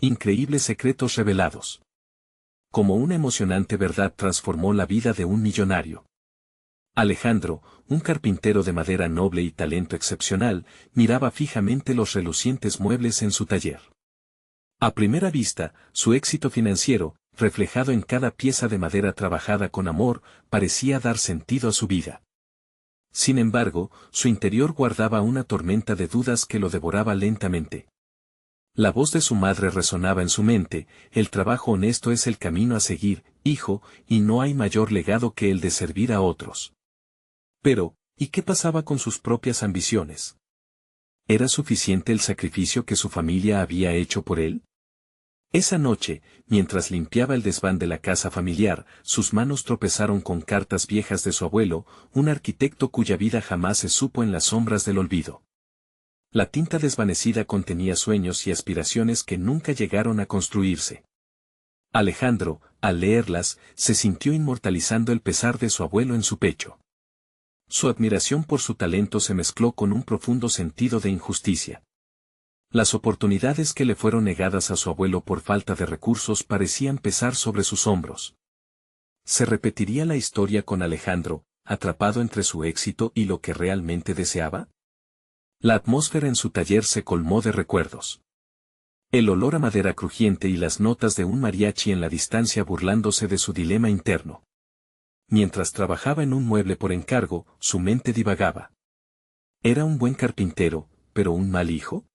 Increíbles secretos revelados. Como una emocionante verdad transformó la vida de un millonario. Alejandro, un carpintero de madera noble y talento excepcional, miraba fijamente los relucientes muebles en su taller. A primera vista, su éxito financiero, reflejado en cada pieza de madera trabajada con amor, parecía dar sentido a su vida. Sin embargo, su interior guardaba una tormenta de dudas que lo devoraba lentamente. La voz de su madre resonaba en su mente: el trabajo honesto es el camino a seguir, hijo, y no hay mayor legado que el de servir a otros. Pero, ¿y qué pasaba con sus propias ambiciones? ¿Era suficiente el sacrificio que su familia había hecho por él? Esa noche, mientras limpiaba el desván de la casa familiar, sus manos tropezaron con cartas viejas de su abuelo, un arquitecto cuya vida jamás se supo en las sombras del olvido. La tinta desvanecida contenía sueños y aspiraciones que nunca llegaron a construirse. Alejandro, al leerlas, se sintió inmortalizando el pesar de su abuelo en su pecho. Su admiración por su talento se mezcló con un profundo sentido de injusticia. Las oportunidades que le fueron negadas a su abuelo por falta de recursos parecían pesar sobre sus hombros. ¿Se repetiría la historia con Alejandro, atrapado entre su éxito y lo que realmente deseaba? La atmósfera en su taller se colmó de recuerdos. El olor a madera crujiente y las notas de un mariachi en la distancia burlándose de su dilema interno. Mientras trabajaba en un mueble por encargo, su mente divagaba. ¿Era un buen carpintero, pero un mal hijo?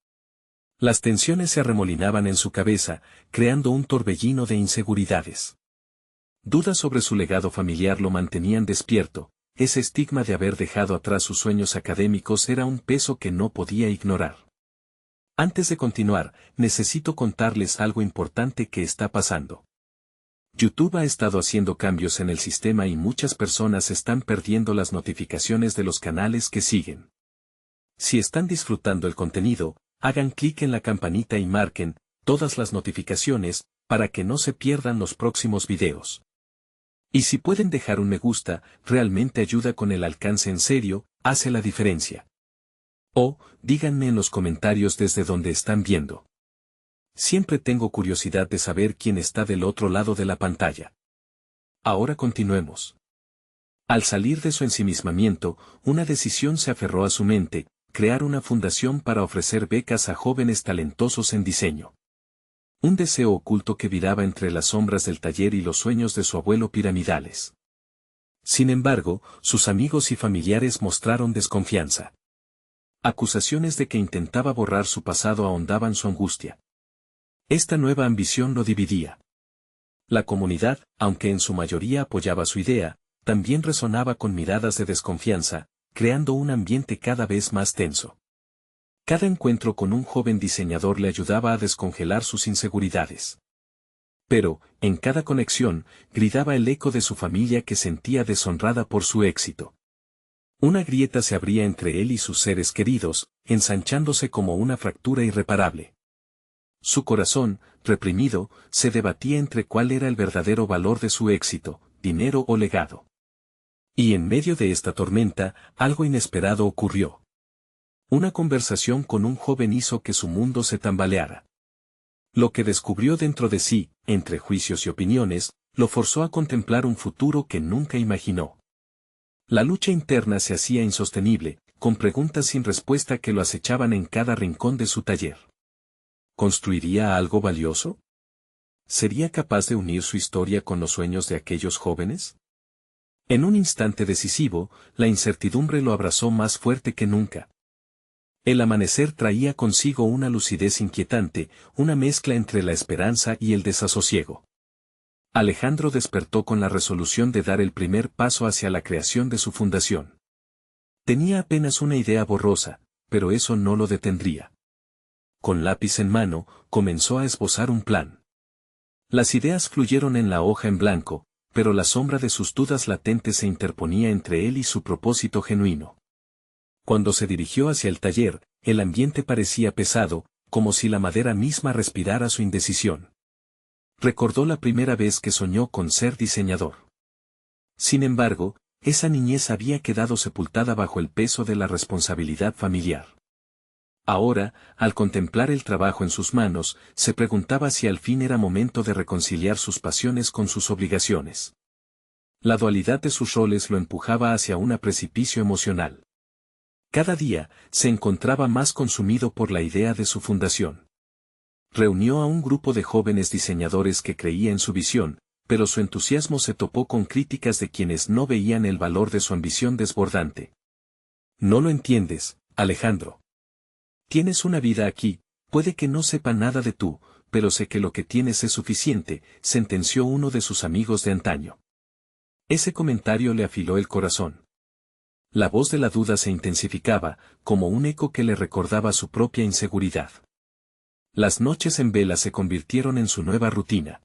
Las tensiones se arremolinaban en su cabeza, creando un torbellino de inseguridades. Dudas sobre su legado familiar lo mantenían despierto. Ese estigma de haber dejado atrás sus sueños académicos era un peso que no podía ignorar. Antes de continuar, necesito contarles algo importante que está pasando. YouTube ha estado haciendo cambios en el sistema y muchas personas están perdiendo las notificaciones de los canales que siguen. Si están disfrutando el contenido, hagan clic en la campanita y marquen todas las notificaciones para que no se pierdan los próximos videos. Y si pueden dejar un me gusta, realmente ayuda con el alcance, en serio, hace la diferencia. O, díganme en los comentarios desde donde están viendo. Siempre tengo curiosidad de saber quién está del otro lado de la pantalla. Ahora continuemos. Al salir de su ensimismamiento, una decisión se aferró a su mente: crear una fundación para ofrecer becas a jóvenes talentosos en diseño. Un deseo oculto que viraba entre las sombras del taller y los sueños de su abuelo piramidales. Sin embargo, sus amigos y familiares mostraron desconfianza. Acusaciones de que intentaba borrar su pasado ahondaban su angustia. Esta nueva ambición lo dividía. La comunidad, aunque en su mayoría apoyaba su idea, también resonaba con miradas de desconfianza, creando un ambiente cada vez más tenso. Cada encuentro con un joven diseñador le ayudaba a descongelar sus inseguridades. Pero, en cada conexión, gritaba el eco de su familia que sentía deshonrada por su éxito. Una grieta se abría entre él y sus seres queridos, ensanchándose como una fractura irreparable. Su corazón, reprimido, se debatía entre cuál era el verdadero valor de su éxito, dinero o legado. Y en medio de esta tormenta, algo inesperado ocurrió. Una conversación con un joven hizo que su mundo se tambaleara. Lo que descubrió dentro de sí, entre juicios y opiniones, lo forzó a contemplar un futuro que nunca imaginó. La lucha interna se hacía insostenible, con preguntas sin respuesta que lo acechaban en cada rincón de su taller. ¿Construiría algo valioso? ¿Sería capaz de unir su historia con los sueños de aquellos jóvenes? En un instante decisivo, la incertidumbre lo abrazó más fuerte que nunca. El amanecer traía consigo una lucidez inquietante, una mezcla entre la esperanza y el desasosiego. Alejandro despertó con la resolución de dar el primer paso hacia la creación de su fundación. Tenía apenas una idea borrosa, pero eso no lo detendría. Con lápiz en mano, comenzó a esbozar un plan. Las ideas fluyeron en la hoja en blanco, pero la sombra de sus dudas latentes se interponía entre él y su propósito genuino. Cuando se dirigió hacia el taller, el ambiente parecía pesado, como si la madera misma respirara su indecisión. Recordó la primera vez que soñó con ser diseñador. Sin embargo, esa niñez había quedado sepultada bajo el peso de la responsabilidad familiar. Ahora, al contemplar el trabajo en sus manos, se preguntaba si al fin era momento de reconciliar sus pasiones con sus obligaciones. La dualidad de sus roles lo empujaba hacia un precipicio emocional. Cada día, se encontraba más consumido por la idea de su fundación. Reunió a un grupo de jóvenes diseñadores que creía en su visión, pero su entusiasmo se topó con críticas de quienes no veían el valor de su ambición desbordante. No lo entiendes, Alejandro. Tienes una vida aquí, puede que no sepa nada de tú, pero sé que lo que tienes es suficiente, sentenció uno de sus amigos de antaño. Ese comentario le afiló el corazón. La voz de la duda se intensificaba, como un eco que le recordaba su propia inseguridad. Las noches en vela se convirtieron en su nueva rutina.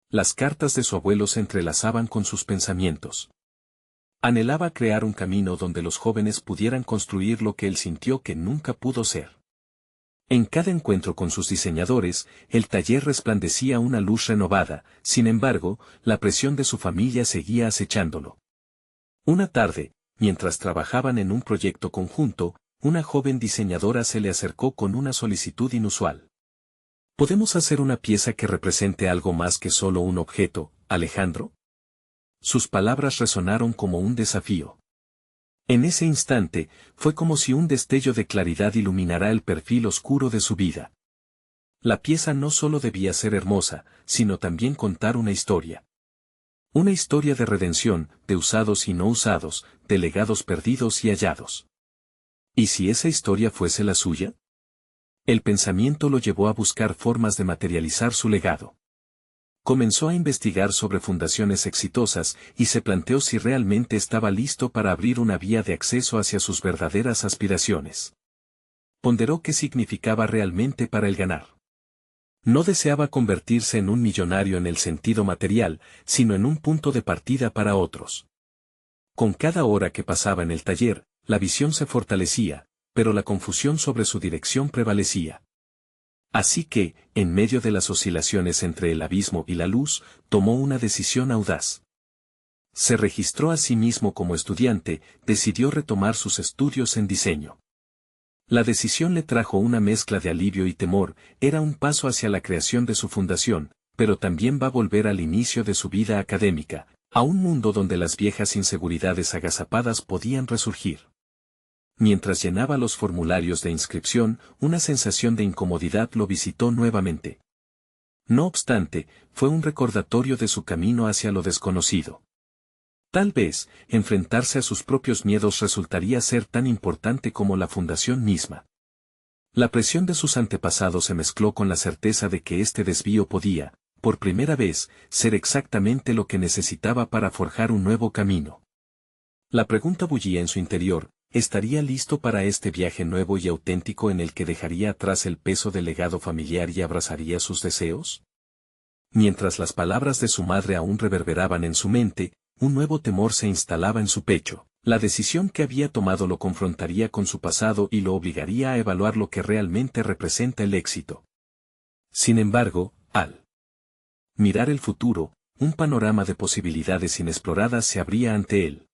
Las cartas de su abuelo se entrelazaban con sus pensamientos. Anhelaba crear un camino donde los jóvenes pudieran construir lo que él sintió que nunca pudo ser. En cada encuentro con sus diseñadores, el taller resplandecía una luz renovada, sin embargo, la presión de su familia seguía acechándolo. Una tarde, mientras trabajaban en un proyecto conjunto, una joven diseñadora se le acercó con una solicitud inusual. ¿Podemos hacer una pieza que represente algo más que solo un objeto, Alejandro? Sus palabras resonaron como un desafío. En ese instante, fue como si un destello de claridad iluminara el perfil oscuro de su vida. La pieza no solo debía ser hermosa, sino también contar una historia. Una historia de redención, de usados y no usados, de legados perdidos y hallados. ¿Y si esa historia fuese la suya? El pensamiento lo llevó a buscar formas de materializar su legado. Comenzó a investigar sobre fundaciones exitosas y se planteó si realmente estaba listo para abrir una vía de acceso hacia sus verdaderas aspiraciones. Ponderó qué significaba realmente para él ganar. No deseaba convertirse en un millonario en el sentido material, sino en un punto de partida para otros. Con cada hora que pasaba en el taller, la visión se fortalecía, pero la confusión sobre su dirección prevalecía. Así que, en medio de las oscilaciones entre el abismo y la luz, tomó una decisión audaz. Se registró a sí mismo como estudiante, decidió retomar sus estudios en diseño. La decisión le trajo una mezcla de alivio y temor, era un paso hacia la creación de su fundación, pero también va a volver al inicio de su vida académica, a un mundo donde las viejas inseguridades agazapadas podían resurgir. Mientras llenaba los formularios de inscripción, una sensación de incomodidad lo visitó nuevamente. No obstante, fue un recordatorio de su camino hacia lo desconocido. Tal vez, enfrentarse a sus propios miedos resultaría ser tan importante como la fundación misma. La presión de sus antepasados se mezcló con la certeza de que este desvío podía, por primera vez, ser exactamente lo que necesitaba para forjar un nuevo camino. La pregunta bullía en su interior: ¿estaría listo para este viaje nuevo y auténtico en el que dejaría atrás el peso del legado familiar y abrazaría sus deseos? Mientras las palabras de su madre aún reverberaban en su mente, un nuevo temor se instalaba en su pecho. La decisión que había tomado lo confrontaría con su pasado y lo obligaría a evaluar lo que realmente representa el éxito. Sin embargo, al mirar el futuro, un panorama de posibilidades inexploradas se abría ante él.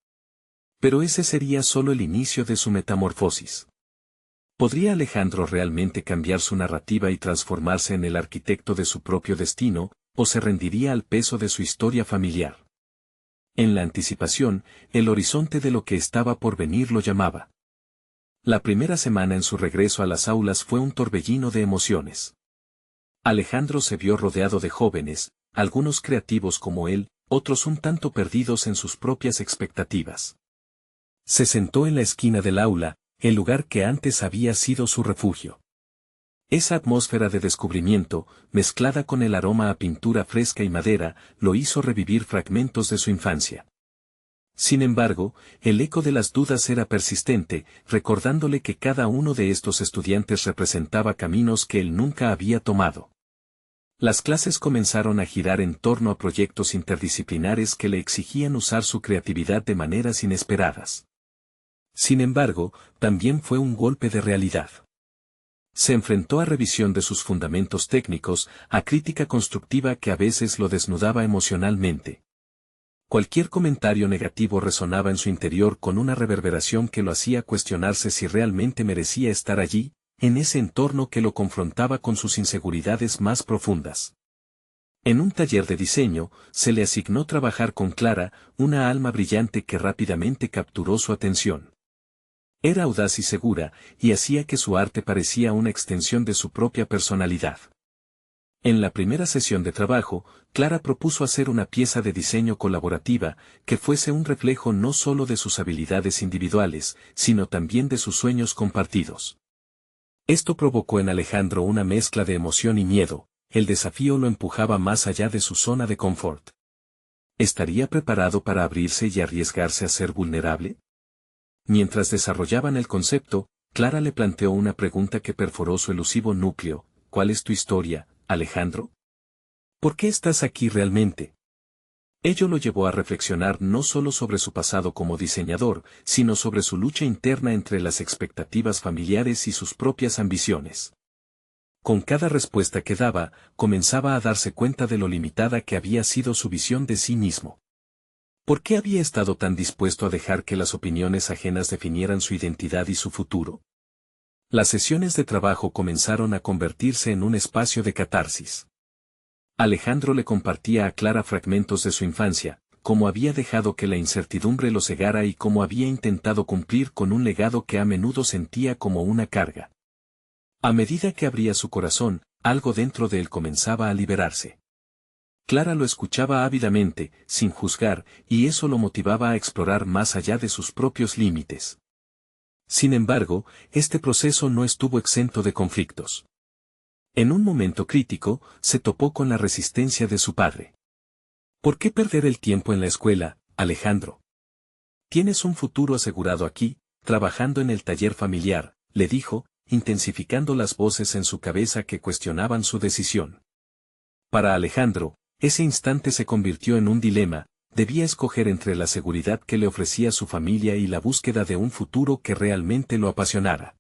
Pero ese sería solo el inicio de su metamorfosis. ¿Podría Alejandro realmente cambiar su narrativa y transformarse en el arquitecto de su propio destino, o se rendiría al peso de su historia familiar? En la anticipación, el horizonte de lo que estaba por venir lo llamaba. La primera semana en su regreso a las aulas fue un torbellino de emociones. Alejandro se vio rodeado de jóvenes, algunos creativos como él, otros un tanto perdidos en sus propias expectativas. Se sentó en la esquina del aula, el lugar que antes había sido su refugio. Esa atmósfera de descubrimiento, mezclada con el aroma a pintura fresca y madera, lo hizo revivir fragmentos de su infancia. Sin embargo, el eco de las dudas era persistente, recordándole que cada uno de estos estudiantes representaba caminos que él nunca había tomado. Las clases comenzaron a girar en torno a proyectos interdisciplinares que le exigían usar su creatividad de maneras inesperadas. Sin embargo, también fue un golpe de realidad. Se enfrentó a revisión de sus fundamentos técnicos, a crítica constructiva que a veces lo desnudaba emocionalmente. Cualquier comentario negativo resonaba en su interior con una reverberación que lo hacía cuestionarse si realmente merecía estar allí, en ese entorno que lo confrontaba con sus inseguridades más profundas. En un taller de diseño, se le asignó trabajar con Clara, una alma brillante que rápidamente capturó su atención. Era audaz y segura, y hacía que su arte parecía una extensión de su propia personalidad. En la primera sesión de trabajo, Clara propuso hacer una pieza de diseño colaborativa, que fuese un reflejo no solo de sus habilidades individuales, sino también de sus sueños compartidos. Esto provocó en Alejandro una mezcla de emoción y miedo. El desafío lo empujaba más allá de su zona de confort. ¿Estaría preparado para abrirse y arriesgarse a ser vulnerable? Mientras desarrollaban el concepto, Clara le planteó una pregunta que perforó su elusivo núcleo: ¿cuál es tu historia, Alejandro? ¿Por qué estás aquí realmente? Ello lo llevó a reflexionar no solo sobre su pasado como diseñador, sino sobre su lucha interna entre las expectativas familiares y sus propias ambiciones. Con cada respuesta que daba, comenzaba a darse cuenta de lo limitada que había sido su visión de sí mismo. ¿Por qué había estado tan dispuesto a dejar que las opiniones ajenas definieran su identidad y su futuro? Las sesiones de trabajo comenzaron a convertirse en un espacio de catarsis. Alejandro le compartía a Clara fragmentos de su infancia, cómo había dejado que la incertidumbre lo cegara y cómo había intentado cumplir con un legado que a menudo sentía como una carga. A medida que abría su corazón, algo dentro de él comenzaba a liberarse. Clara lo escuchaba ávidamente, sin juzgar, y eso lo motivaba a explorar más allá de sus propios límites. Sin embargo, este proceso no estuvo exento de conflictos. En un momento crítico, se topó con la resistencia de su padre. ¿Por qué perder el tiempo en la escuela, Alejandro? Tienes un futuro asegurado aquí, trabajando en el taller familiar, le dijo, intensificando las voces en su cabeza que cuestionaban su decisión. Para Alejandro, ese instante se convirtió en un dilema: debía escoger entre la seguridad que le ofrecía su familia y la búsqueda de un futuro que realmente lo apasionara.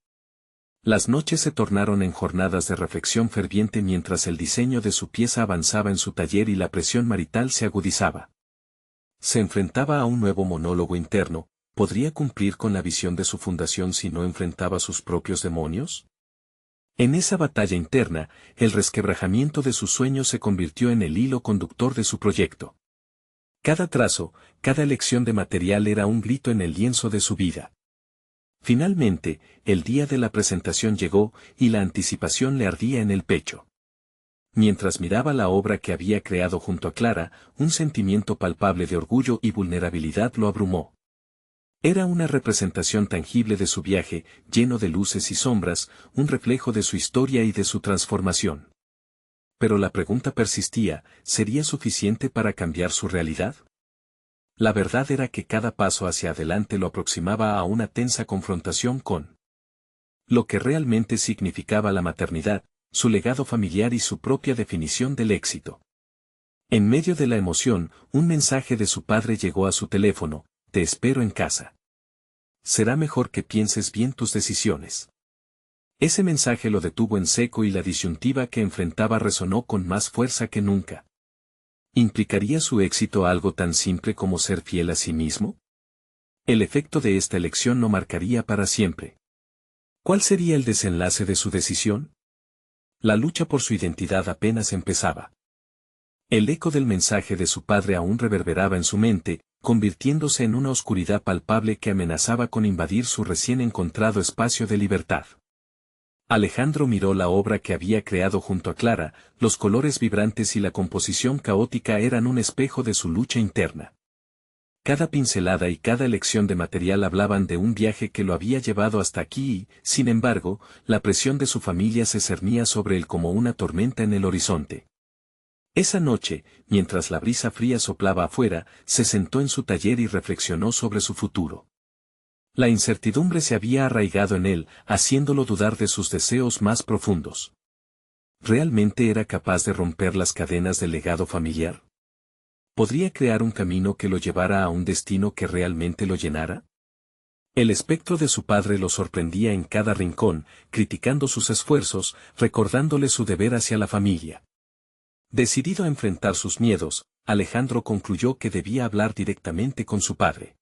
Las noches se tornaron en jornadas de reflexión ferviente mientras el diseño de su pieza avanzaba en su taller y la presión marital se agudizaba. Se enfrentaba a un nuevo monólogo interno: ¿podría cumplir con la visión de su fundación si no enfrentaba sus propios demonios? En esa batalla interna, el resquebrajamiento de sus sueños se convirtió en el hilo conductor de su proyecto. Cada trazo, cada elección de material era un grito en el lienzo de su vida. Finalmente, el día de la presentación llegó, y la anticipación le ardía en el pecho. Mientras miraba la obra que había creado junto a Clara, un sentimiento palpable de orgullo y vulnerabilidad lo abrumó. Era una representación tangible de su viaje, lleno de luces y sombras, un reflejo de su historia y de su transformación. Pero la pregunta persistía: ¿sería suficiente para cambiar su realidad? La verdad era que cada paso hacia adelante lo aproximaba a una tensa confrontación con lo que realmente significaba la maternidad, su legado familiar y su propia definición del éxito. En medio de la emoción, un mensaje de su padre llegó a su teléfono: te espero en casa. Será mejor que pienses bien tus decisiones. Ese mensaje lo detuvo en seco y la disyuntiva que enfrentaba resonó con más fuerza que nunca. ¿Implicaría su éxito algo tan simple como ser fiel a sí mismo? El efecto de esta elección lo marcaría para siempre. ¿Cuál sería el desenlace de su decisión? La lucha por su identidad apenas empezaba. El eco del mensaje de su padre aún reverberaba en su mente, convirtiéndose en una oscuridad palpable que amenazaba con invadir su recién encontrado espacio de libertad. Alejandro miró la obra que había creado junto a Clara: los colores vibrantes y la composición caótica eran un espejo de su lucha interna. Cada pincelada y cada elección de material hablaban de un viaje que lo había llevado hasta aquí y, sin embargo, la presión de su familia se cernía sobre él como una tormenta en el horizonte. Esa noche, mientras la brisa fría soplaba afuera, se sentó en su taller y reflexionó sobre su futuro. La incertidumbre se había arraigado en él, haciéndolo dudar de sus deseos más profundos. ¿Realmente era capaz de romper las cadenas del legado familiar? ¿Podría crear un camino que lo llevara a un destino que realmente lo llenara? El espectro de su padre lo sorprendía en cada rincón, criticando sus esfuerzos, recordándole su deber hacia la familia. Decidido a enfrentar sus miedos, Alejandro concluyó que debía hablar directamente con su padre.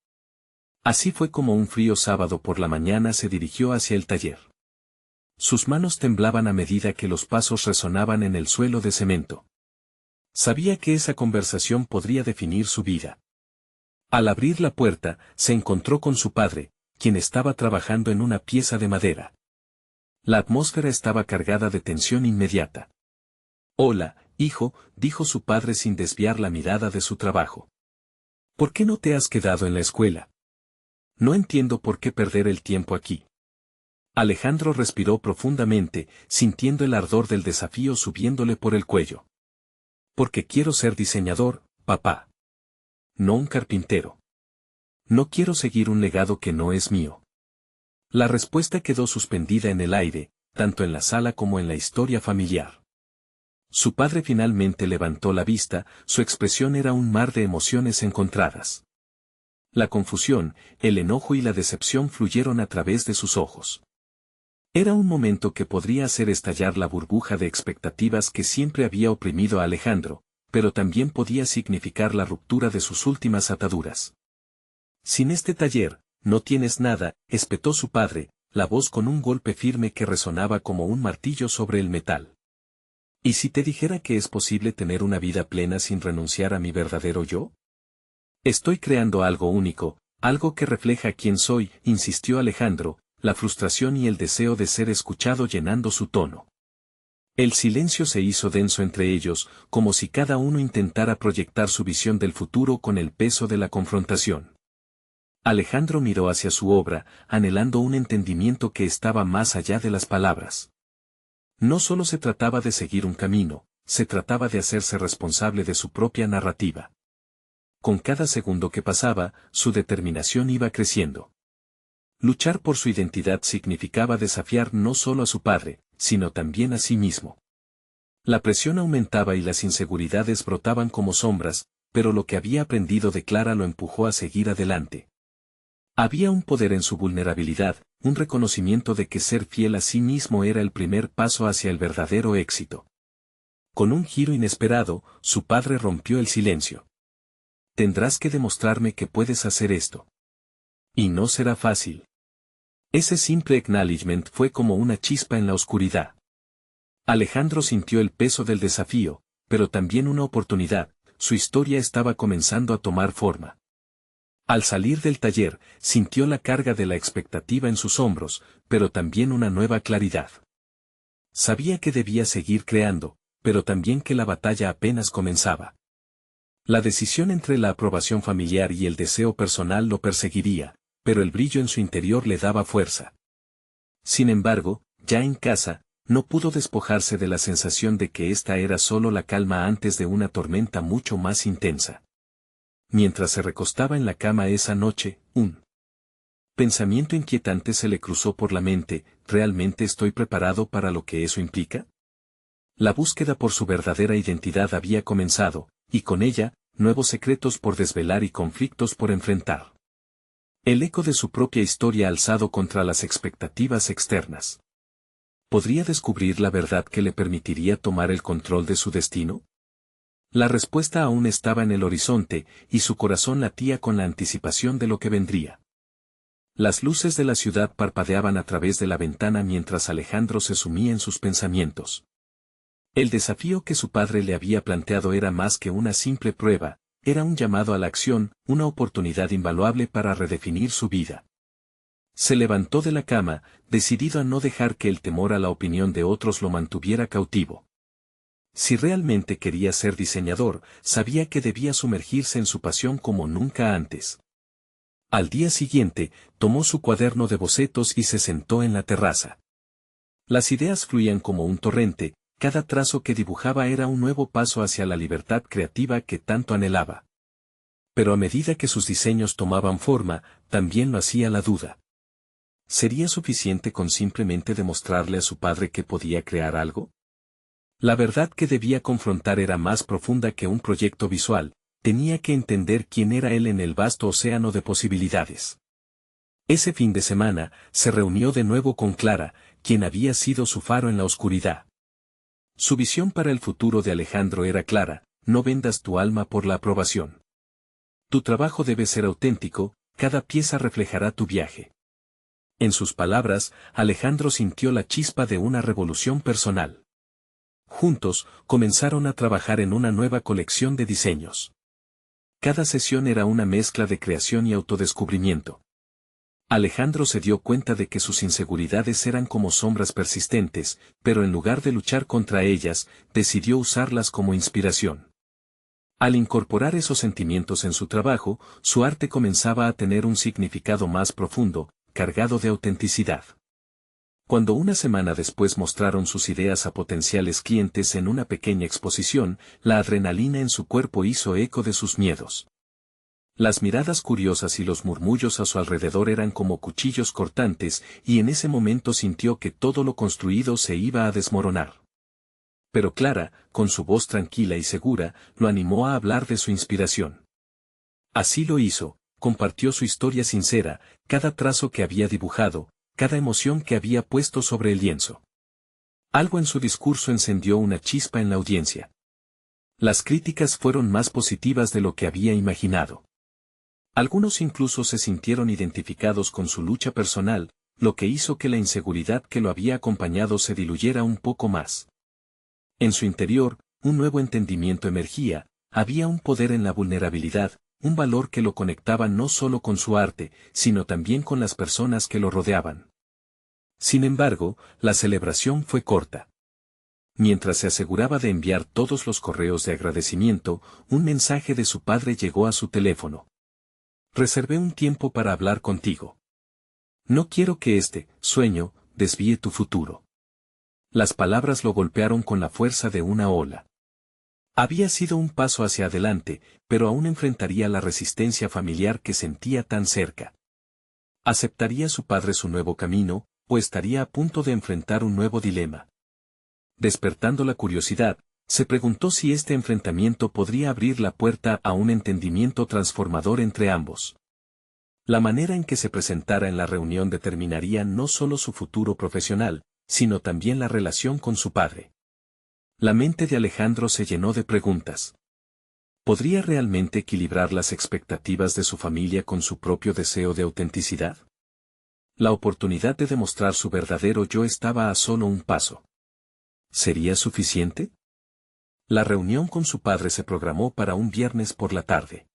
Así fue como un frío sábado por la mañana se dirigió hacia el taller. Sus manos temblaban a medida que los pasos resonaban en el suelo de cemento. Sabía que esa conversación podría definir su vida. Al abrir la puerta, se encontró con su padre, quien estaba trabajando en una pieza de madera. La atmósfera estaba cargada de tensión inmediata. «Hola, hijo», dijo su padre sin desviar la mirada de su trabajo. «¿Por qué no te has quedado en la escuela? No entiendo por qué perder el tiempo aquí». Alejandro respiró profundamente, sintiendo el ardor del desafío subiéndole por el cuello. «Porque quiero ser diseñador, papá. No un carpintero. No quiero seguir un legado que no es mío». La respuesta quedó suspendida en el aire, tanto en la sala como en la historia familiar. Su padre finalmente levantó la vista, su expresión era un mar de emociones encontradas. La confusión, el enojo y la decepción fluyeron a través de sus ojos. Era un momento que podría hacer estallar la burbuja de expectativas que siempre había oprimido a Alejandro, pero también podía significar la ruptura de sus últimas ataduras. «Sin este taller, no tienes nada», espetó su padre, la voz con un golpe firme que resonaba como un martillo sobre el metal. «¿Y si te dijera que es posible tener una vida plena sin renunciar a mi verdadero yo? Estoy creando algo único, algo que refleja quién soy», insistió Alejandro, la frustración y el deseo de ser escuchado llenando su tono. El silencio se hizo denso entre ellos, como si cada uno intentara proyectar su visión del futuro con el peso de la confrontación. Alejandro miró hacia su obra, anhelando un entendimiento que estaba más allá de las palabras. No solo se trataba de seguir un camino, se trataba de hacerse responsable de su propia narrativa. Con cada segundo que pasaba, su determinación iba creciendo. Luchar por su identidad significaba desafiar no solo a su padre, sino también a sí mismo. La presión aumentaba y las inseguridades brotaban como sombras, pero lo que había aprendido de Clara lo empujó a seguir adelante. Había un poder en su vulnerabilidad, un reconocimiento de que ser fiel a sí mismo era el primer paso hacia el verdadero éxito. Con un giro inesperado, su padre rompió el silencio. «Tendrás que demostrarme que puedes hacer esto. Y no será fácil». Ese simple acknowledgement fue como una chispa en la oscuridad. Alejandro sintió el peso del desafío, pero también una oportunidad, su historia estaba comenzando a tomar forma. Al salir del taller, sintió la carga de la expectativa en sus hombros, pero también una nueva claridad. Sabía que debía seguir creando, pero también que la batalla apenas comenzaba. La decisión entre la aprobación familiar y el deseo personal lo perseguiría, pero el brillo en su interior le daba fuerza. Sin embargo, ya en casa, no pudo despojarse de la sensación de que esta era solo la calma antes de una tormenta mucho más intensa. Mientras se recostaba en la cama esa noche, un pensamiento inquietante se le cruzó por la mente: ¿realmente estoy preparado para lo que eso implica? La búsqueda por su verdadera identidad había comenzado, y con ella, nuevos secretos por desvelar y conflictos por enfrentar. El eco de su propia historia alzado contra las expectativas externas. ¿Podría descubrir la verdad que le permitiría tomar el control de su destino? La respuesta aún estaba en el horizonte, y su corazón latía con la anticipación de lo que vendría. Las luces de la ciudad parpadeaban a través de la ventana mientras Alejandro se sumía en sus pensamientos. El desafío que su padre le había planteado era más que una simple prueba, era un llamado a la acción, una oportunidad invaluable para redefinir su vida. Se levantó de la cama, decidido a no dejar que el temor a la opinión de otros lo mantuviera cautivo. Si realmente quería ser diseñador, sabía que debía sumergirse en su pasión como nunca antes. Al día siguiente, tomó su cuaderno de bocetos y se sentó en la terraza. Las ideas fluían como un torrente, cada trazo que dibujaba era un nuevo paso hacia la libertad creativa que tanto anhelaba. Pero a medida que sus diseños tomaban forma, también lo hacía la duda. ¿Sería suficiente con simplemente demostrarle a su padre que podía crear algo? La verdad que debía confrontar era más profunda que un proyecto visual, tenía que entender quién era él en el vasto océano de posibilidades. Ese fin de semana, se reunió de nuevo con Clara, quien había sido su faro en la oscuridad. Su visión para el futuro de Alejandro era clara: no vendas tu alma por la aprobación. Tu trabajo debe ser auténtico, cada pieza reflejará tu viaje. En sus palabras, Alejandro sintió la chispa de una revolución personal. Juntos, comenzaron a trabajar en una nueva colección de diseños. Cada sesión era una mezcla de creación y autodescubrimiento. Alejandro se dio cuenta de que sus inseguridades eran como sombras persistentes, pero en lugar de luchar contra ellas, decidió usarlas como inspiración. Al incorporar esos sentimientos en su trabajo, su arte comenzaba a tener un significado más profundo, cargado de autenticidad. Cuando una semana después mostraron sus ideas a potenciales clientes en una pequeña exposición, la adrenalina en su cuerpo hizo eco de sus miedos. Las miradas curiosas y los murmullos a su alrededor eran como cuchillos cortantes, y en ese momento sintió que todo lo construido se iba a desmoronar. Pero Clara, con su voz tranquila y segura, lo animó a hablar de su inspiración. Así lo hizo, compartió su historia sincera, cada trazo que había dibujado, cada emoción que había puesto sobre el lienzo. Algo en su discurso encendió una chispa en la audiencia. Las críticas fueron más positivas de lo que había imaginado. Algunos incluso se sintieron identificados con su lucha personal, lo que hizo que la inseguridad que lo había acompañado se diluyera un poco más. En su interior, un nuevo entendimiento emergía, había un poder en la vulnerabilidad, un valor que lo conectaba no solo con su arte, sino también con las personas que lo rodeaban. Sin embargo, la celebración fue corta. Mientras se aseguraba de enviar todos los correos de agradecimiento, un mensaje de su padre llegó a su teléfono. Reservé un tiempo para hablar contigo. No quiero que este sueño desvíe tu futuro. Las palabras lo golpearon con la fuerza de una ola. Había sido un paso hacia adelante, pero aún enfrentaría la resistencia familiar que sentía tan cerca. ¿Aceptaría su padre su nuevo camino, o estaría a punto de enfrentar un nuevo dilema? Despertando la curiosidad, se preguntó si este enfrentamiento podría abrir la puerta a un entendimiento transformador entre ambos. La manera en que se presentara en la reunión determinaría no solo su futuro profesional, sino también la relación con su padre. La mente de Alejandro se llenó de preguntas. ¿Podría realmente equilibrar las expectativas de su familia con su propio deseo de autenticidad? La oportunidad de demostrar su verdadero yo estaba a solo un paso. ¿Sería suficiente? La reunión con su padre se programó para un viernes por la tarde.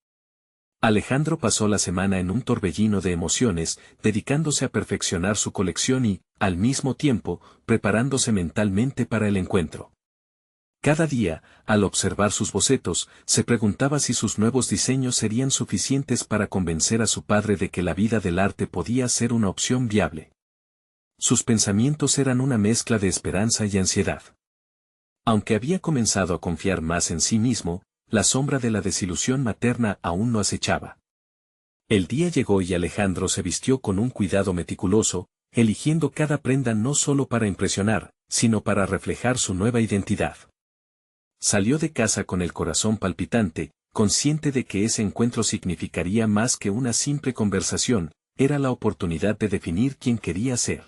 Alejandro pasó la semana en un torbellino de emociones, dedicándose a perfeccionar su colección y, al mismo tiempo, preparándose mentalmente para el encuentro. Cada día, al observar sus bocetos, se preguntaba si sus nuevos diseños serían suficientes para convencer a su padre de que la vida del arte podía ser una opción viable. Sus pensamientos eran una mezcla de esperanza y ansiedad. Aunque había comenzado a confiar más en sí mismo, la sombra de la desilusión materna aún lo acechaba. El día llegó y Alejandro se vistió con un cuidado meticuloso, eligiendo cada prenda no solo para impresionar, sino para reflejar su nueva identidad. Salió de casa con el corazón palpitante, consciente de que ese encuentro significaría más que una simple conversación, era la oportunidad de definir quién quería ser.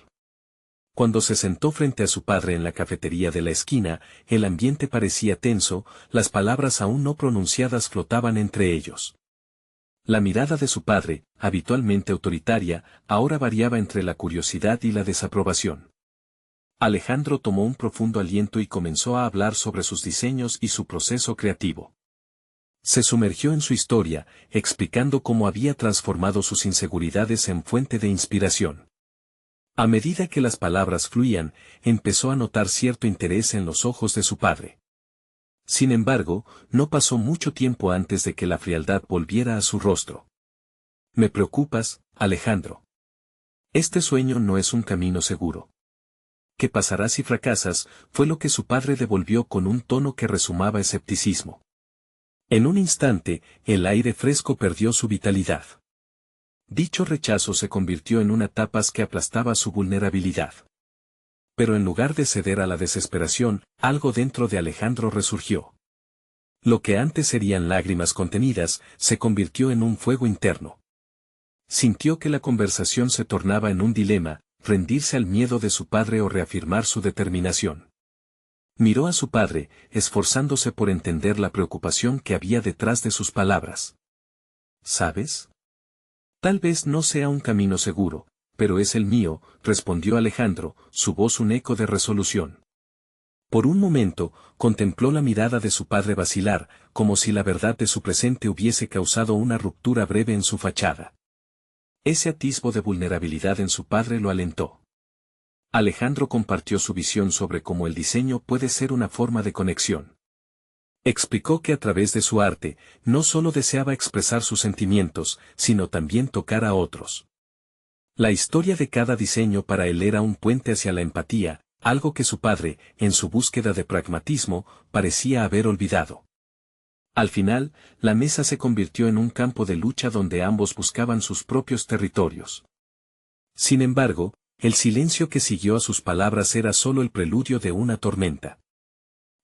Cuando se sentó frente a su padre en la cafetería de la esquina, el ambiente parecía tenso, las palabras aún no pronunciadas flotaban entre ellos. La mirada de su padre, habitualmente autoritaria, ahora variaba entre la curiosidad y la desaprobación. Alejandro tomó un profundo aliento y comenzó a hablar sobre sus diseños y su proceso creativo. Se sumergió en su historia, explicando cómo había transformado sus inseguridades en fuente de inspiración. A medida que las palabras fluían, empezó a notar cierto interés en los ojos de su padre. Sin embargo, no pasó mucho tiempo antes de que la frialdad volviera a su rostro. Me preocupas, Alejandro. Este sueño no es un camino seguro. ¿Qué pasará si fracasas? Fue lo que su padre devolvió con un tono que resumaba escepticismo. En un instante, el aire fresco perdió su vitalidad. Dicho rechazo se convirtió en una tapas que aplastaba su vulnerabilidad. Pero en lugar de ceder a la desesperación, algo dentro de Alejandro resurgió. Lo que antes serían lágrimas contenidas, se convirtió en un fuego interno. Sintió que la conversación se tornaba en un dilema, rendirse al miedo de su padre o reafirmar su determinación. Miró a su padre, esforzándose por entender la preocupación que había detrás de sus palabras. ¿Sabes? Tal vez no sea un camino seguro, pero es el mío, respondió Alejandro, su voz un eco de resolución. Por un momento, contempló la mirada de su padre vacilar, como si la verdad de su presente hubiese causado una ruptura breve en su fachada. Ese atisbo de vulnerabilidad en su padre lo alentó. Alejandro compartió su visión sobre cómo el diseño puede ser una forma de conexión. Explicó que a través de su arte, no solo deseaba expresar sus sentimientos, sino también tocar a otros. La historia de cada diseño para él era un puente hacia la empatía, algo que su padre, en su búsqueda de pragmatismo, parecía haber olvidado. Al final, la mesa se convirtió en un campo de lucha donde ambos buscaban sus propios territorios. Sin embargo, el silencio que siguió a sus palabras era solo el preludio de una tormenta.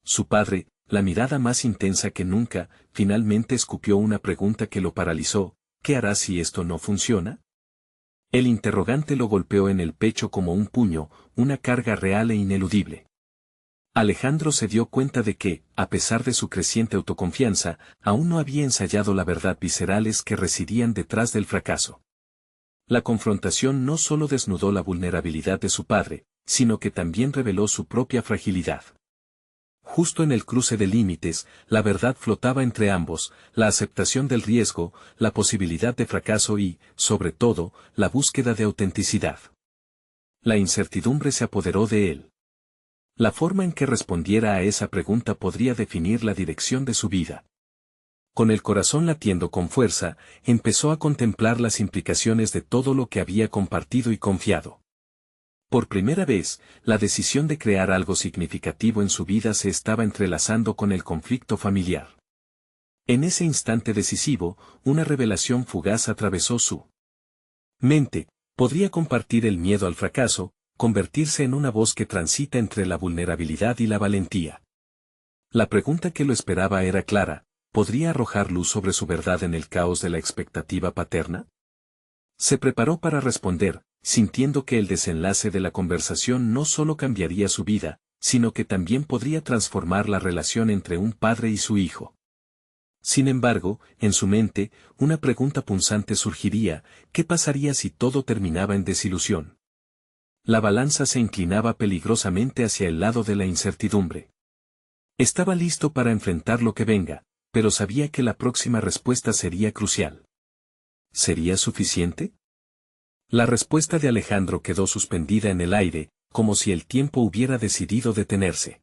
Su padre, la mirada más intensa que nunca, finalmente escupió una pregunta que lo paralizó: ¿qué harás si esto no funciona? El interrogante lo golpeó en el pecho como un puño, una carga real e ineludible. Alejandro se dio cuenta de que, a pesar de su creciente autoconfianza, aún no había ensayado la verdad viscerales que residían detrás del fracaso. La confrontación no solo desnudó la vulnerabilidad de su padre, sino que también reveló su propia fragilidad. Justo en el cruce de límites, la verdad flotaba entre ambos, la aceptación del riesgo, la posibilidad de fracaso y, sobre todo, la búsqueda de autenticidad. La incertidumbre se apoderó de él. La forma en que respondiera a esa pregunta podría definir la dirección de su vida. Con el corazón latiendo con fuerza, empezó a contemplar las implicaciones de todo lo que había compartido y confiado. Por primera vez, la decisión de crear algo significativo en su vida se estaba entrelazando con el conflicto familiar. En ese instante decisivo, una revelación fugaz atravesó su mente: podría compartir el miedo al fracaso, convertirse en una voz que transita entre la vulnerabilidad y la valentía. La pregunta que lo esperaba era clara: ¿podría arrojar luz sobre su verdad en el caos de la expectativa paterna? Se preparó para responder, sintiendo que el desenlace de la conversación no solo cambiaría su vida, sino que también podría transformar la relación entre un padre y su hijo. Sin embargo, en su mente, una pregunta punzante surgiría: ¿qué pasaría si todo terminaba en desilusión? La balanza se inclinaba peligrosamente hacia el lado de la incertidumbre. Estaba listo para enfrentar lo que venga, pero sabía que la próxima respuesta sería crucial. ¿Sería suficiente? La respuesta de Alejandro quedó suspendida en el aire, como si el tiempo hubiera decidido detenerse.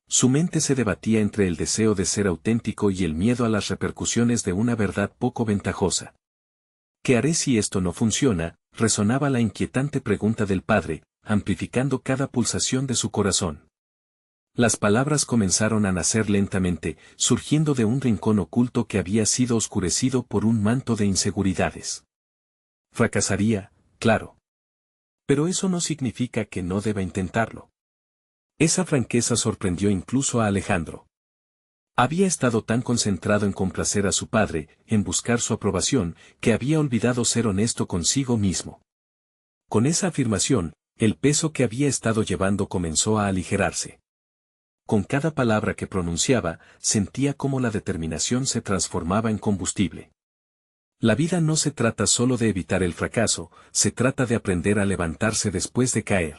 Su mente se debatía entre el deseo de ser auténtico y el miedo a las repercusiones de una verdad poco ventajosa. ¿Qué haré si esto no funciona?, resonaba la inquietante pregunta del padre, amplificando cada pulsación de su corazón. Las palabras comenzaron a nacer lentamente, surgiendo de un rincón oculto que había sido oscurecido por un manto de inseguridades. Fracasaría, claro. Pero eso no significa que no deba intentarlo. Esa franqueza sorprendió incluso a Alejandro. Había estado tan concentrado en complacer a su padre, en buscar su aprobación, que había olvidado ser honesto consigo mismo. Con esa afirmación, el peso que había estado llevando comenzó a aligerarse. Con cada palabra que pronunciaba, sentía cómo la determinación se transformaba en combustible. La vida no se trata solo de evitar el fracaso, se trata de aprender a levantarse después de caer.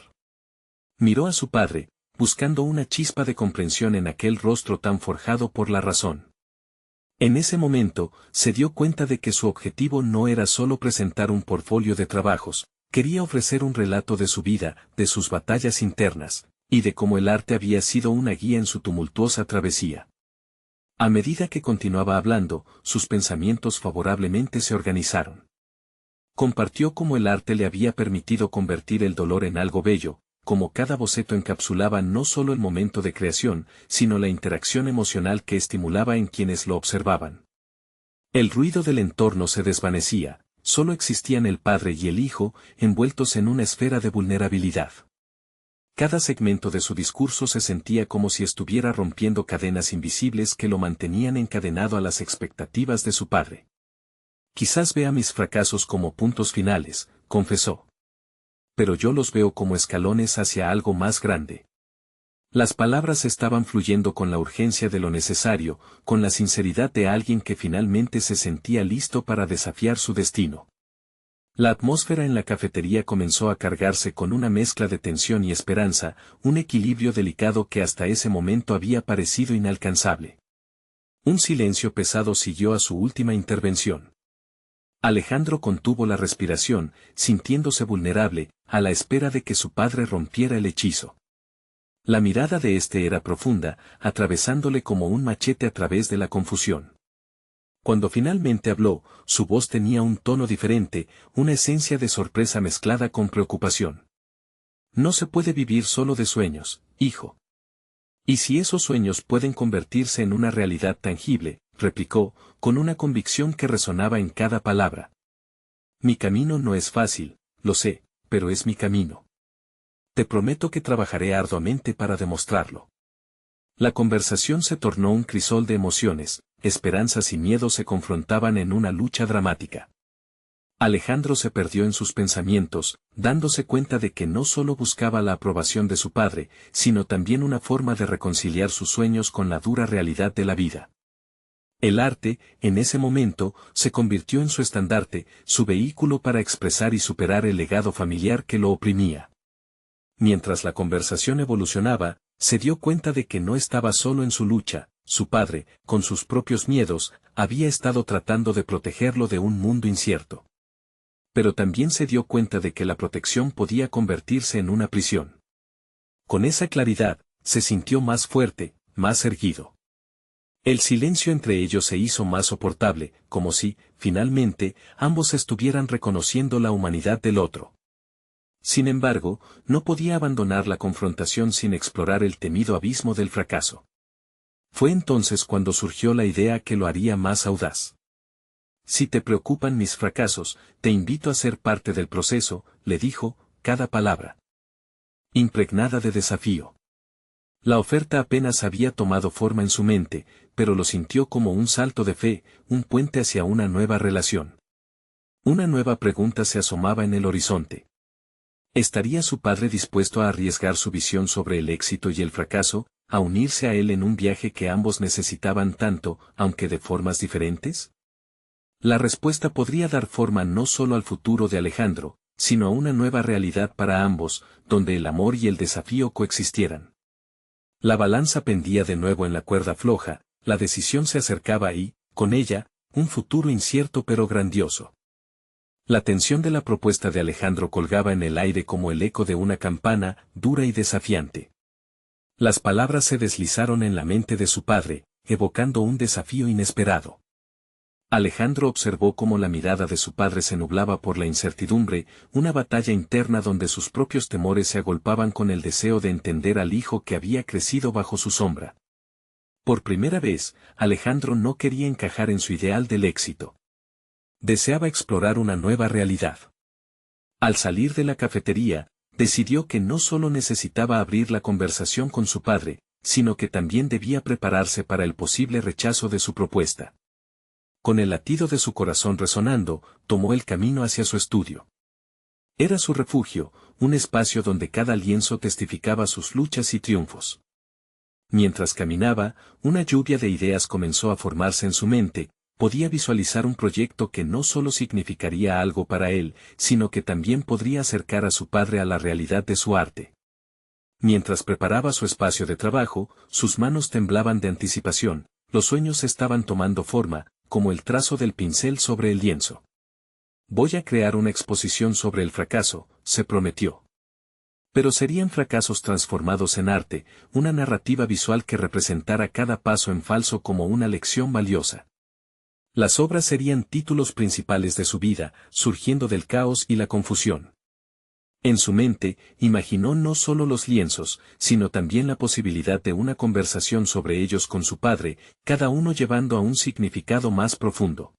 Miró a su padre, buscando una chispa de comprensión en aquel rostro tan forjado por la razón. En ese momento, se dio cuenta de que su objetivo no era solo presentar un portfolio de trabajos, quería ofrecer un relato de su vida, de sus batallas internas, y de cómo el arte había sido una guía en su tumultuosa travesía. A medida que continuaba hablando, sus pensamientos favorablemente se organizaron. Compartió cómo el arte le había permitido convertir el dolor en algo bello, como cada boceto encapsulaba no solo el momento de creación, sino la interacción emocional que estimulaba en quienes lo observaban. El ruido del entorno se desvanecía, solo existían el padre y el hijo, envueltos en una esfera de vulnerabilidad. Cada segmento de su discurso se sentía como si estuviera rompiendo cadenas invisibles que lo mantenían encadenado a las expectativas de su padre. Quizás vea mis fracasos como puntos finales, confesó. Pero yo los veo como escalones hacia algo más grande. Las palabras estaban fluyendo con la urgencia de lo necesario, con la sinceridad de alguien que finalmente se sentía listo para desafiar su destino. La atmósfera en la cafetería comenzó a cargarse con una mezcla de tensión y esperanza, un equilibrio delicado que hasta ese momento había parecido inalcanzable. Un silencio pesado siguió a su última intervención. Alejandro contuvo la respiración, sintiéndose vulnerable, a la espera de que su padre rompiera el hechizo. La mirada de éste era profunda, atravesándole como un machete a través de la confusión. Cuando finalmente habló, su voz tenía un tono diferente, una esencia de sorpresa mezclada con preocupación. No se puede vivir solo de sueños, hijo. ¿Y si esos sueños pueden convertirse en una realidad tangible?, replicó, con una convicción que resonaba en cada palabra. Mi camino no es fácil, lo sé, pero es mi camino. Te prometo que trabajaré arduamente para demostrarlo. La conversación se tornó un crisol de emociones, esperanzas y miedos se confrontaban en una lucha dramática. Alejandro se perdió en sus pensamientos, dándose cuenta de que no solo buscaba la aprobación de su padre, sino también una forma de reconciliar sus sueños con la dura realidad de la vida. El arte, en ese momento, se convirtió en su estandarte, su vehículo para expresar y superar el legado familiar que lo oprimía. Mientras la conversación evolucionaba, se dio cuenta de que no estaba solo en su lucha. Su padre, con sus propios miedos, había estado tratando de protegerlo de un mundo incierto. Pero también se dio cuenta de que la protección podía convertirse en una prisión. Con esa claridad, se sintió más fuerte, más erguido. El silencio entre ellos se hizo más soportable, como si, finalmente, ambos estuvieran reconociendo la humanidad del otro. Sin embargo, no podía abandonar la confrontación sin explorar el temido abismo del fracaso. Fue entonces cuando surgió la idea que lo haría más audaz. Si te preocupan mis fracasos, te invito a ser parte del proceso, le dijo, cada palabra impregnada de desafío. La oferta apenas había tomado forma en su mente, pero lo sintió como un salto de fe, un puente hacia una nueva relación. Una nueva pregunta se asomaba en el horizonte. ¿Estaría su padre dispuesto a arriesgar su visión sobre el éxito y el fracaso, a unirse a él en un viaje que ambos necesitaban tanto, aunque de formas diferentes? La respuesta podría dar forma no solo al futuro de Alejandro, sino a una nueva realidad para ambos, donde el amor y el desafío coexistieran. La balanza pendía de nuevo en la cuerda floja, la decisión se acercaba y, con ella, un futuro incierto pero grandioso. La tensión de la propuesta de Alejandro colgaba en el aire como el eco de una campana, dura y desafiante. Las palabras se deslizaron en la mente de su padre, evocando un desafío inesperado. Alejandro observó cómo la mirada de su padre se nublaba por la incertidumbre, una batalla interna donde sus propios temores se agolpaban con el deseo de entender al hijo que había crecido bajo su sombra. Por primera vez, Alejandro no quería encajar en su ideal del éxito. Deseaba explorar una nueva realidad. Al salir de la cafetería, decidió que no solo necesitaba abrir la conversación con su padre, sino que también debía prepararse para el posible rechazo de su propuesta. Con el latido de su corazón resonando, tomó el camino hacia su estudio. Era su refugio, un espacio donde cada lienzo testificaba sus luchas y triunfos. Mientras caminaba, una lluvia de ideas comenzó a formarse en su mente. Podía visualizar un proyecto que no solo significaría algo para él, sino que también podría acercar a su padre a la realidad de su arte. Mientras preparaba su espacio de trabajo, sus manos temblaban de anticipación, los sueños estaban tomando forma, como el trazo del pincel sobre el lienzo. Voy a crear una exposición sobre el fracaso, se prometió. Pero serían fracasos transformados en arte, una narrativa visual que representara cada paso en falso como una lección valiosa. Las obras serían títulos principales de su vida, surgiendo del caos y la confusión. En su mente, imaginó no solo los lienzos, sino también la posibilidad de una conversación sobre ellos con su padre, cada uno llevando a un significado más profundo.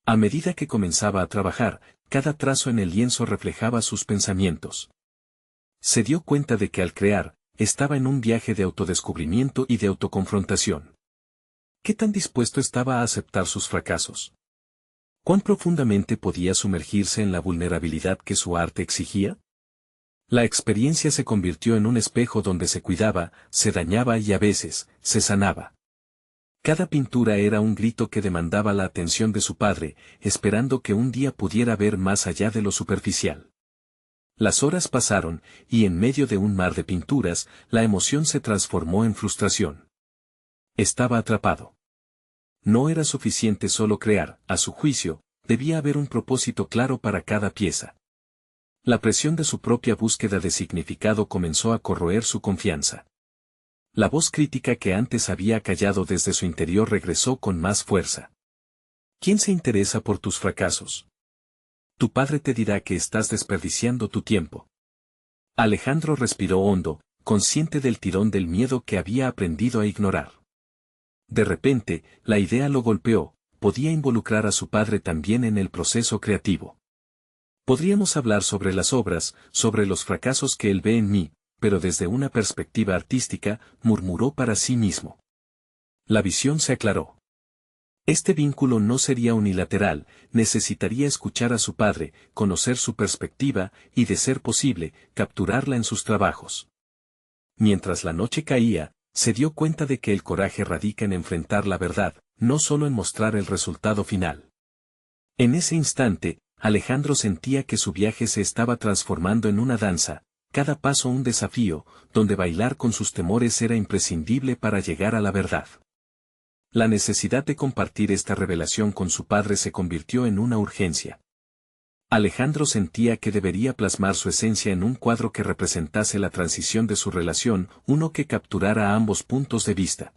A medida que comenzaba a trabajar, cada trazo en el lienzo reflejaba sus pensamientos. Se dio cuenta de que al crear, estaba en un viaje de autodescubrimiento y de autoconfrontación. ¿Qué tan dispuesto estaba a aceptar sus fracasos? ¿Cuán profundamente podía sumergirse en la vulnerabilidad que su arte exigía? La experiencia se convirtió en un espejo donde se cuidaba, se dañaba y a veces, se sanaba. Cada pintura era un grito que demandaba la atención de su padre, esperando que un día pudiera ver más allá de lo superficial. Las horas pasaron, y en medio de un mar de pinturas, la emoción se transformó en frustración. Estaba atrapado. No era suficiente solo crear, a su juicio, debía haber un propósito claro para cada pieza. La presión de su propia búsqueda de significado comenzó a corroer su confianza. La voz crítica que antes había callado desde su interior regresó con más fuerza. ¿Quién se interesa por tus fracasos? Tu padre te dirá que estás desperdiciando tu tiempo. Alejandro respiró hondo, consciente del tirón del miedo que había aprendido a ignorar. De repente, la idea lo golpeó, podía involucrar a su padre también en el proceso creativo. Podríamos hablar sobre las obras, sobre los fracasos que él ve en mí, pero desde una perspectiva artística, murmuró para sí mismo. La visión se aclaró. Este vínculo no sería unilateral, necesitaría escuchar a su padre, conocer su perspectiva, y de ser posible, capturarla en sus trabajos. Mientras la noche caía, se dio cuenta de que el coraje radica en enfrentar la verdad, no solo en mostrar el resultado final. En ese instante, Alejandro sentía que su viaje se estaba transformando en una danza, cada paso un desafío, donde bailar con sus temores era imprescindible para llegar a la verdad. La necesidad de compartir esta revelación con su padre se convirtió en una urgencia. Alejandro sentía que debería plasmar su esencia en un cuadro que representase la transición de su relación, uno que capturara ambos puntos de vista.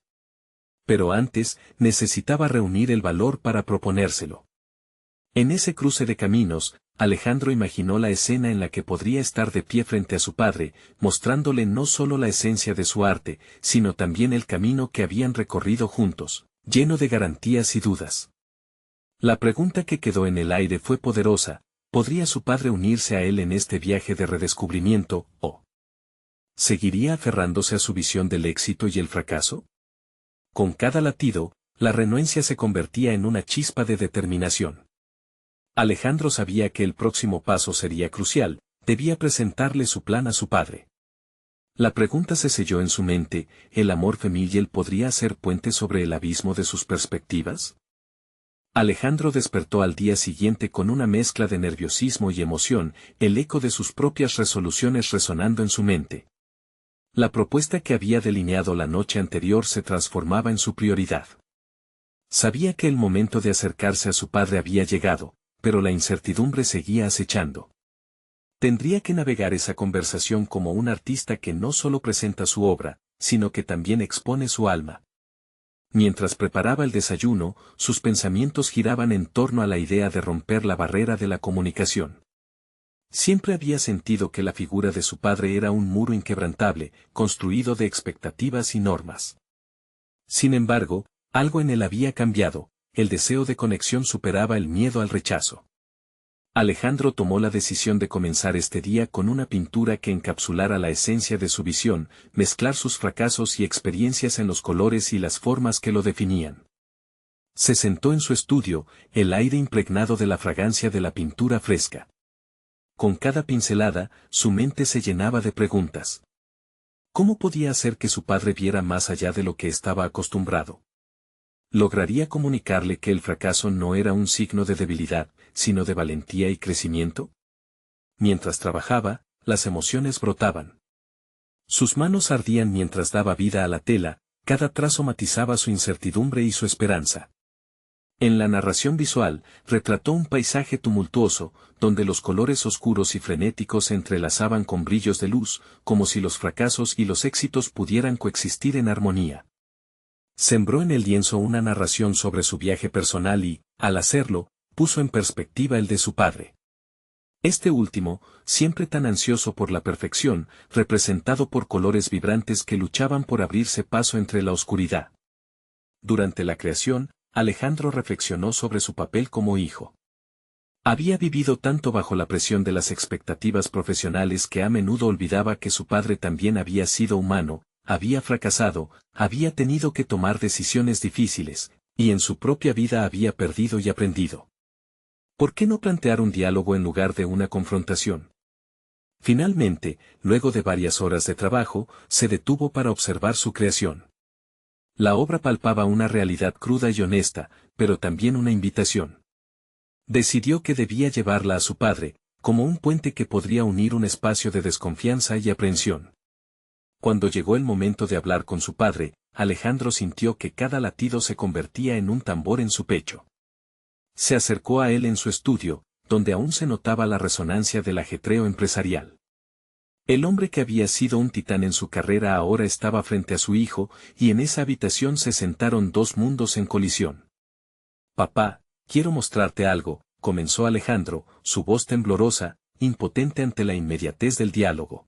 Pero antes, necesitaba reunir el valor para proponérselo. En ese cruce de caminos, Alejandro imaginó la escena en la que podría estar de pie frente a su padre, mostrándole no solo la esencia de su arte, sino también el camino que habían recorrido juntos, lleno de garantías y dudas. La pregunta que quedó en el aire fue poderosa: ¿podría su padre unirse a él en este viaje de redescubrimiento, o seguiría aferrándose a su visión del éxito y el fracaso? Con cada latido, la renuencia se convertía en una chispa de determinación. Alejandro sabía que el próximo paso sería crucial, debía presentarle su plan a su padre. La pregunta se selló en su mente: ¿el amor familiar podría ser puente sobre el abismo de sus perspectivas? Alejandro despertó al día siguiente con una mezcla de nerviosismo y emoción, el eco de sus propias resoluciones resonando en su mente. La propuesta que había delineado la noche anterior se transformaba en su prioridad. Sabía que el momento de acercarse a su padre había llegado, pero la incertidumbre seguía acechando. Tendría que navegar esa conversación como un artista que no solo presenta su obra, sino que también expone su alma. Mientras preparaba el desayuno, sus pensamientos giraban en torno a la idea de romper la barrera de la comunicación. Siempre había sentido que la figura de su padre era un muro inquebrantable, construido de expectativas y normas. Sin embargo, algo en él había cambiado. El deseo de conexión superaba el miedo al rechazo. Alejandro tomó la decisión de comenzar este día con una pintura que encapsulara la esencia de su visión, mezclar sus fracasos y experiencias en los colores y las formas que lo definían. Se sentó en su estudio, el aire impregnado de la fragancia de la pintura fresca. Con cada pincelada, su mente se llenaba de preguntas. ¿Cómo podía hacer que su padre viera más allá de lo que estaba acostumbrado? ¿Lograría comunicarle que el fracaso no era un signo de debilidad, sino de valentía y crecimiento? Mientras trabajaba, las emociones brotaban. Sus manos ardían mientras daba vida a la tela, cada trazo matizaba su incertidumbre y su esperanza. En la narración visual, retrató un paisaje tumultuoso, donde los colores oscuros y frenéticos se entrelazaban con brillos de luz, como si los fracasos y los éxitos pudieran coexistir en armonía. Sembró en el lienzo una narración sobre su viaje personal y, al hacerlo, puso en perspectiva el de su padre. Este último, siempre tan ansioso por la perfección, representado por colores vibrantes que luchaban por abrirse paso entre la oscuridad. Durante la creación, Alejandro reflexionó sobre su papel como hijo. Había vivido tanto bajo la presión de las expectativas profesionales que a menudo olvidaba que su padre también había sido humano, había fracasado, había tenido que tomar decisiones difíciles, y en su propia vida había perdido y aprendido. ¿Por qué no plantear un diálogo en lugar de una confrontación? Finalmente, luego de varias horas de trabajo, se detuvo para observar su creación. La obra palpaba una realidad cruda y honesta, pero también una invitación. Decidió que debía llevarla a su padre, como un puente que podría unir un espacio de desconfianza y aprehensión. Cuando llegó el momento de hablar con su padre, Alejandro sintió que cada latido se convertía en un tambor en su pecho. Se acercó a él en su estudio, donde aún se notaba la resonancia del ajetreo empresarial. El hombre que había sido un titán en su carrera ahora estaba frente a su hijo, y en esa habitación se sentaron dos mundos en colisión. «Papá, quiero mostrarte algo», comenzó Alejandro, su voz temblorosa, impotente ante la inmediatez del diálogo.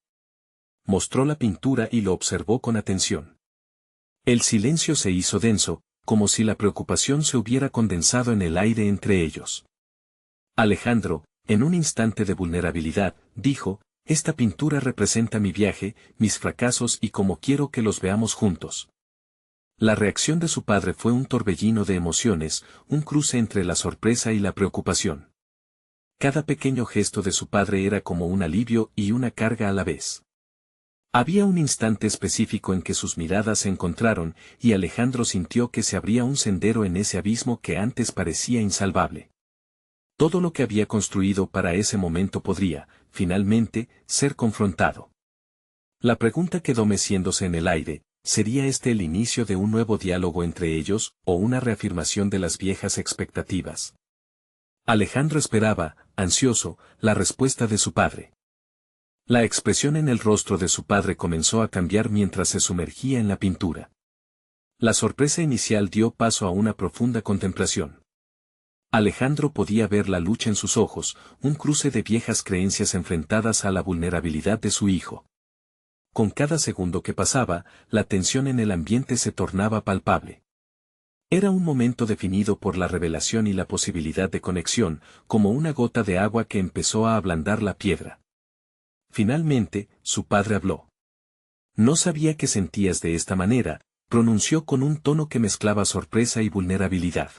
Mostró la pintura y lo observó con atención. El silencio se hizo denso, como si la preocupación se hubiera condensado en el aire entre ellos. Alejandro, en un instante de vulnerabilidad, dijo: «Esta pintura representa mi viaje, mis fracasos y cómo quiero que los veamos juntos». La reacción de su padre fue un torbellino de emociones, un cruce entre la sorpresa y la preocupación. Cada pequeño gesto de su padre era como un alivio y una carga a la vez. Había un instante específico en que sus miradas se encontraron, y Alejandro sintió que se abría un sendero en ese abismo que antes parecía insalvable. Todo lo que había construido para ese momento podría, finalmente, ser confrontado. La pregunta quedó meciéndose en el aire: ¿sería este el inicio de un nuevo diálogo entre ellos, o una reafirmación de las viejas expectativas? Alejandro esperaba, ansioso, la respuesta de su padre. La expresión en el rostro de su padre comenzó a cambiar mientras se sumergía en la pintura. La sorpresa inicial dio paso a una profunda contemplación. Alejandro podía ver la lucha en sus ojos, un cruce de viejas creencias enfrentadas a la vulnerabilidad de su hijo. Con cada segundo que pasaba, la tensión en el ambiente se tornaba palpable. Era un momento definido por la revelación y la posibilidad de conexión, como una gota de agua que empezó a ablandar la piedra. Finalmente, su padre habló. «No sabía que sentías de esta manera», pronunció con un tono que mezclaba sorpresa y vulnerabilidad.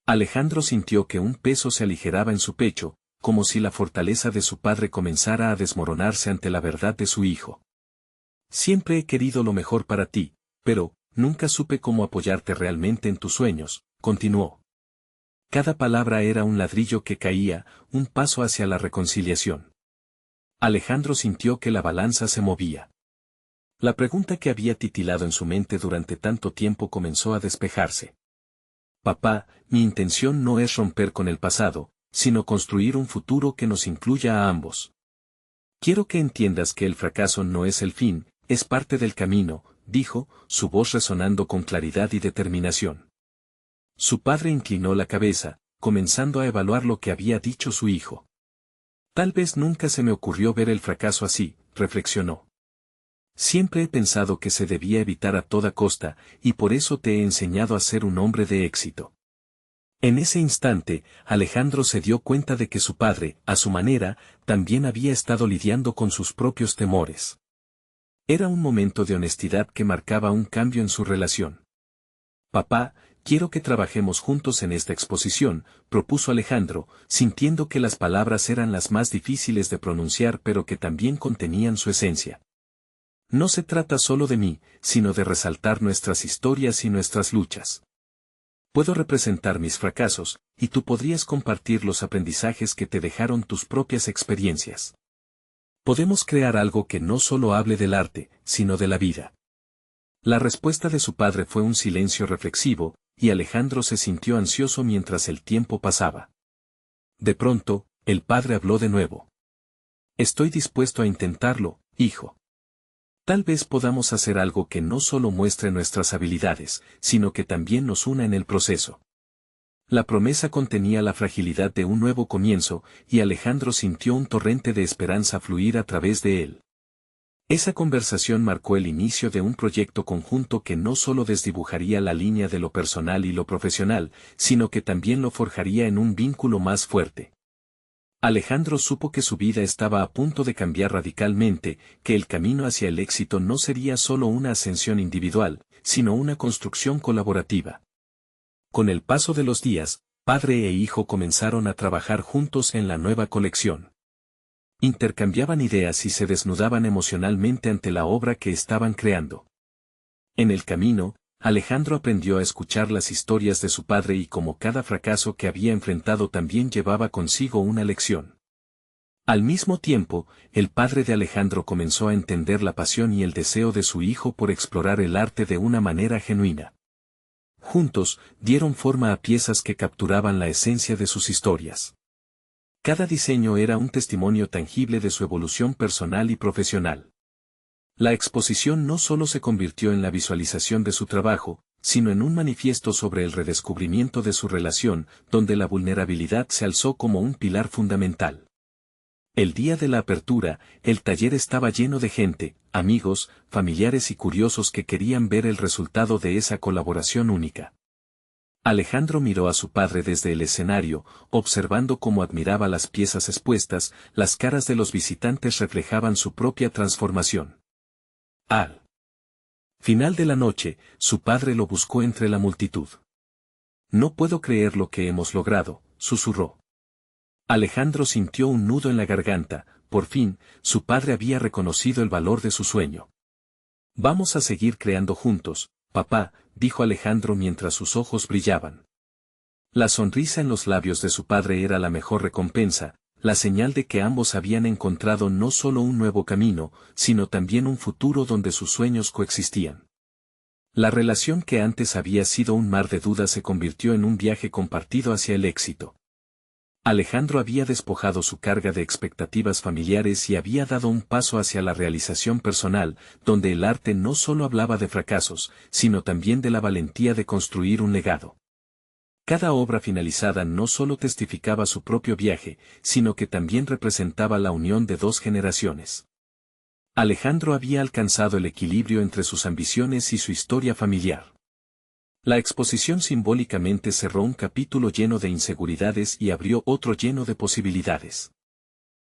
Alejandro sintió que un peso se aligeraba en su pecho, como si la fortaleza de su padre comenzara a desmoronarse ante la verdad de su hijo. «Siempre he querido lo mejor para ti, pero nunca supe cómo apoyarte realmente en tus sueños», continuó. Cada palabra era un ladrillo que caía, un paso hacia la reconciliación. Alejandro sintió que la balanza se movía. La pregunta que había titilado en su mente durante tanto tiempo comenzó a despejarse. «Papá, mi intención no es romper con el pasado, sino construir un futuro que nos incluya a ambos. Quiero que entiendas que el fracaso no es el fin, es parte del camino», dijo, su voz resonando con claridad y determinación. Su padre inclinó la cabeza, comenzando a evaluar lo que había dicho su hijo. «Tal vez nunca se me ocurrió ver el fracaso así», reflexionó. «Siempre he pensado que se debía evitar a toda costa, y por eso te he enseñado a ser un hombre de éxito». En ese instante, Alejandro se dio cuenta de que su padre, a su manera, también había estado lidiando con sus propios temores. Era un momento de honestidad que marcaba un cambio en su relación. «Papá, quiero que trabajemos juntos en esta exposición», propuso Alejandro, sintiendo que las palabras eran las más difíciles de pronunciar pero que también contenían su esencia. «No se trata solo de mí, sino de resaltar nuestras historias y nuestras luchas. Puedo representar mis fracasos, y tú podrías compartir los aprendizajes que te dejaron tus propias experiencias. Podemos crear algo que no solo hable del arte, sino de la vida». La respuesta de su padre fue un silencio reflexivo, y Alejandro se sintió ansioso mientras el tiempo pasaba. De pronto, el padre habló de nuevo. «Estoy dispuesto a intentarlo, hijo. Tal vez podamos hacer algo que no solo muestre nuestras habilidades, sino que también nos una en el proceso». La promesa contenía la fragilidad de un nuevo comienzo, y Alejandro sintió un torrente de esperanza fluir a través de él. Esa conversación marcó el inicio de un proyecto conjunto que no solo desdibujaría la línea de lo personal y lo profesional, sino que también lo forjaría en un vínculo más fuerte. Alejandro supo que su vida estaba a punto de cambiar radicalmente, que el camino hacia el éxito no sería solo una ascensión individual, sino una construcción colaborativa. Con el paso de los días, padre e hijo comenzaron a trabajar juntos en la nueva colección. Intercambiaban ideas y se desnudaban emocionalmente ante la obra que estaban creando. En el camino, Alejandro aprendió a escuchar las historias de su padre y como cada fracaso que había enfrentado también llevaba consigo una lección. Al mismo tiempo, el padre de Alejandro comenzó a entender la pasión y el deseo de su hijo por explorar el arte de una manera genuina. Juntos, dieron forma a piezas que capturaban la esencia de sus historias. Cada diseño era un testimonio tangible de su evolución personal y profesional. La exposición no solo se convirtió en la visualización de su trabajo, sino en un manifiesto sobre el redescubrimiento de su relación, donde la vulnerabilidad se alzó como un pilar fundamental. El día de la apertura, el taller estaba lleno de gente, amigos, familiares y curiosos que querían ver el resultado de esa colaboración única. Alejandro miró a su padre desde el escenario, observando cómo admiraba las piezas expuestas, las caras de los visitantes reflejaban su propia transformación. Al final de la noche, su padre lo buscó entre la multitud. «No puedo creer lo que hemos logrado», susurró. Alejandro sintió un nudo en la garganta, por fin, su padre había reconocido el valor de su sueño. «Vamos a seguir creando juntos, papá», dijo Alejandro mientras sus ojos brillaban. La sonrisa en los labios de su padre era la mejor recompensa, la señal de que ambos habían encontrado no solo un nuevo camino, sino también un futuro donde sus sueños coexistían. La relación que antes había sido un mar de dudas se convirtió en un viaje compartido hacia el éxito. Alejandro había despojado su carga de expectativas familiares y había dado un paso hacia la realización personal, donde el arte no solo hablaba de fracasos, sino también de la valentía de construir un legado. Cada obra finalizada no solo testificaba su propio viaje, sino que también representaba la unión de dos generaciones. Alejandro había alcanzado el equilibrio entre sus ambiciones y su historia familiar. La exposición simbólicamente cerró un capítulo lleno de inseguridades y abrió otro lleno de posibilidades.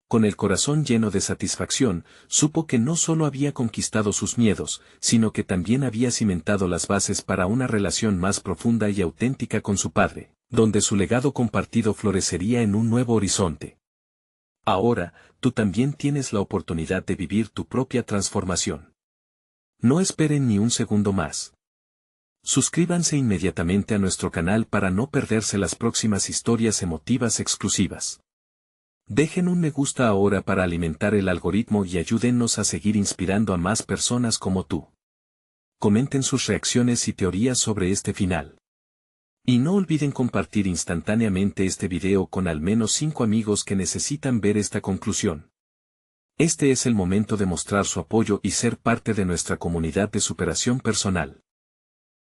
Con el corazón lleno de satisfacción, supo que no solo había conquistado sus miedos, sino que también había cimentado las bases para una relación más profunda y auténtica con su padre, donde su legado compartido florecería en un nuevo horizonte. Ahora, tú también tienes la oportunidad de vivir tu propia transformación. No esperen ni un segundo más. Suscríbanse inmediatamente a nuestro canal para no perderse las próximas historias emotivas exclusivas. Dejen un me gusta ahora para alimentar el algoritmo y ayúdennos a seguir inspirando a más personas como tú. Comenten sus reacciones y teorías sobre este final. Y no olviden compartir instantáneamente este video con al menos 5 amigos que necesitan ver esta conclusión. Este es el momento de mostrar su apoyo y ser parte de nuestra comunidad de superación personal.